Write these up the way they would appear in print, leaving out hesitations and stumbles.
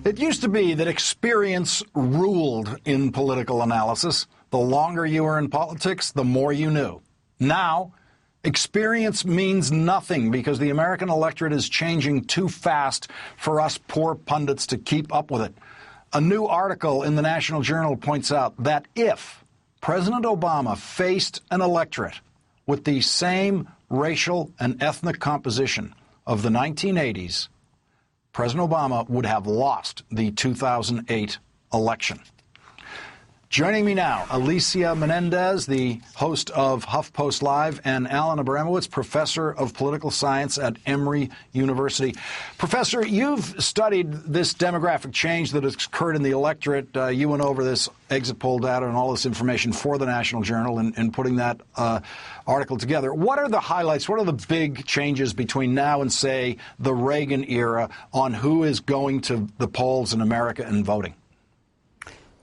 It used to be that experience ruled in political analysis. The longer you were in politics, the more you knew. Now, experience means nothing because the American electorate is changing too fast for us poor pundits to keep up with it. A new article in the National Journal points out that if President Obama faced an electorate with the same racial and ethnic composition of the 1980s, President Obama would have lost the 2008 election. Joining me now, Alicia Menendez, the host of HuffPost Live, and Alan Abramowitz, professor of political science at Emory University. Professor, you've studied this demographic change that has occurred in the electorate. You went over this exit poll data and all this information for the National Journal and putting that article together. What are the highlights? What are the big changes between now and, say, the Reagan era on who is going to the polls in America and voting?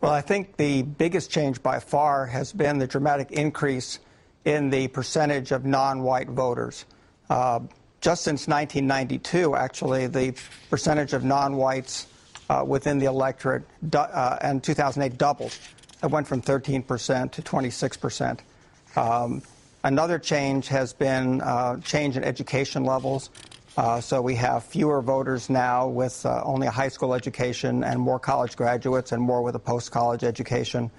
Well, I think the biggest change by far has been the dramatic increase in the percentage of non-white voters. Just since 1992, actually, the percentage of non-whites within the electorate in 2008 doubled. It went from 13% to 26%. Another change has been change in education levels. So we have fewer voters now with only a high school education and more college graduates and more with a post-college education.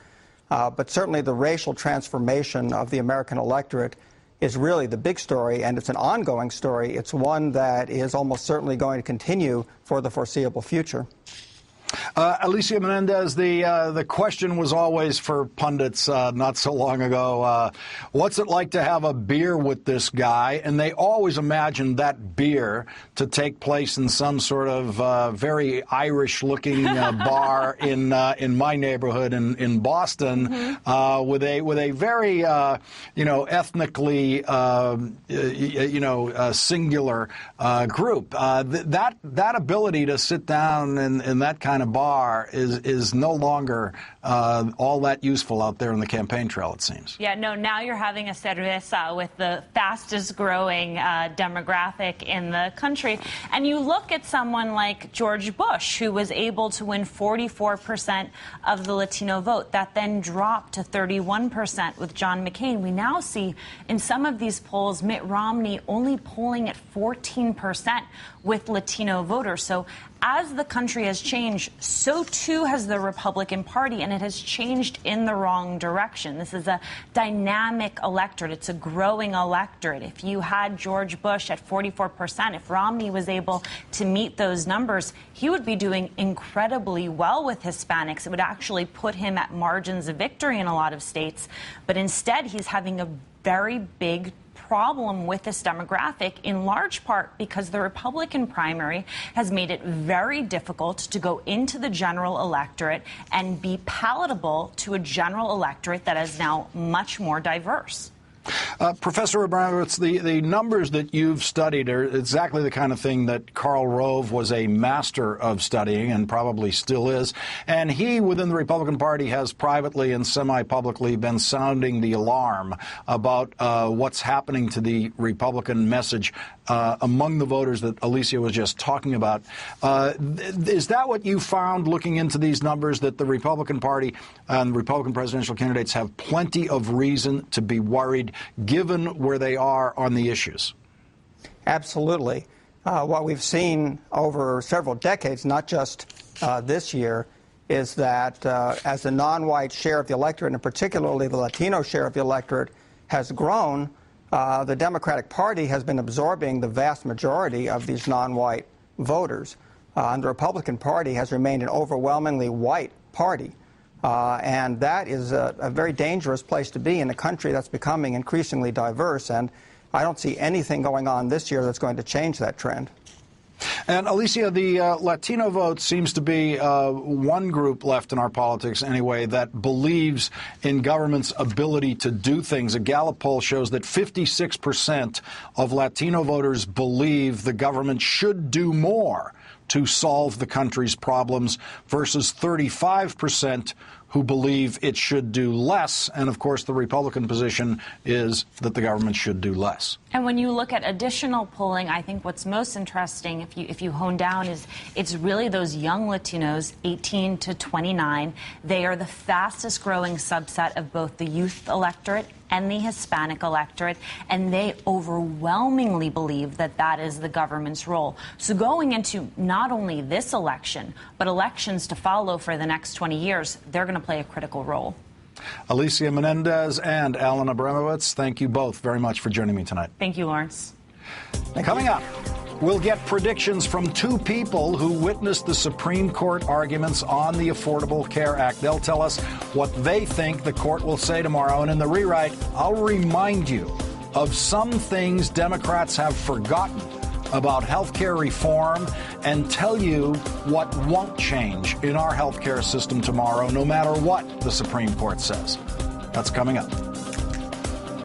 But certainly the racial transformation of the American electorate is really the big story, and it's an ongoing story. It's one that is almost certainly going to continue for the foreseeable future. Alicia Menendez, the question was always for pundits not so long ago, what's it like to have a beer with this guy? And they always imagined that beer to take place in some sort of very Irish-looking bar in my neighborhood in Boston, with a very ethnically singular group. That ability to sit down in that kind of bar is no longer all that useful out there in the campaign trail, it seems. Yeah, no, now you're having a cerveza with the fastest growing demographic in the country. And you look at someone like George Bush, who was able to win 44% of the Latino vote. That then dropped to 31% with John McCain. We now see in some of these polls Mitt Romney only polling at 14% with Latino voters. So as the country has changed, so too has the Republican Party, and it has changed in the wrong direction. This is a dynamic electorate. It's a growing electorate. If you had George Bush at 44%, if Romney was able to meet those numbers, he would be doing incredibly well with Hispanics. It would actually put him at margins of victory in a lot of states. But instead, he's having a very big problem with this demographic, in large part because the Republican primary has made it very difficult to go into the general electorate and be palatable to a general electorate that is now much more diverse. Professor Abramowitz, the numbers that you've studied are exactly the kind of thing that Karl Rove was a master of studying and probably still is. And he, within the Republican Party, has privately and semi-publicly been sounding the alarm about what's happening to the Republican message among the voters that Alicia was just talking about. Is that what you found looking into these numbers, that the Republican Party and Republican presidential candidates have plenty of reason to be worried given where they are on the issues? Absolutely. What we've seen over several decades, not just this year, is that as the non-white share of the electorate, and particularly the Latino share of the electorate, has grown, the Democratic Party has been absorbing the vast majority of these non-white voters. And the Republican Party has remained an overwhelmingly white party. And that is a very dangerous place to be in a country that's becoming increasingly diverse. And I don't see anything going on this year that's going to change that trend. And, Alicia, the Latino vote seems to be one group left in our politics, anyway, that believes in government's ability to do things. A Gallup poll shows that 56% of Latino voters believe the government should do more to solve the country's problems versus 35% who believe it should do less. And, of course, the Republican position is that the government should do less. And when you look at additional polling, I think what's most interesting, if you hone down, is it's really those young Latinos, 18 to 29. They are the fastest growing subset of both the youth electorate and the Hispanic electorate, and they overwhelmingly believe that that is the government's role. So going into not only this election, but elections to follow for the next 20 years, they're going to play a critical role. Alicia Menendez and Alan Abramowitz, thank you both very much for joining me tonight. Thank you, Lawrence. Coming up, we'll get predictions from two people who witnessed the Supreme Court arguments on the Affordable Care Act. They'll tell us what they think the court will say tomorrow. And in the rewrite, I'll remind you of some things Democrats have forgotten about health care reform and tell you what won't change in our health care system tomorrow, no matter what the Supreme Court says. That's coming up.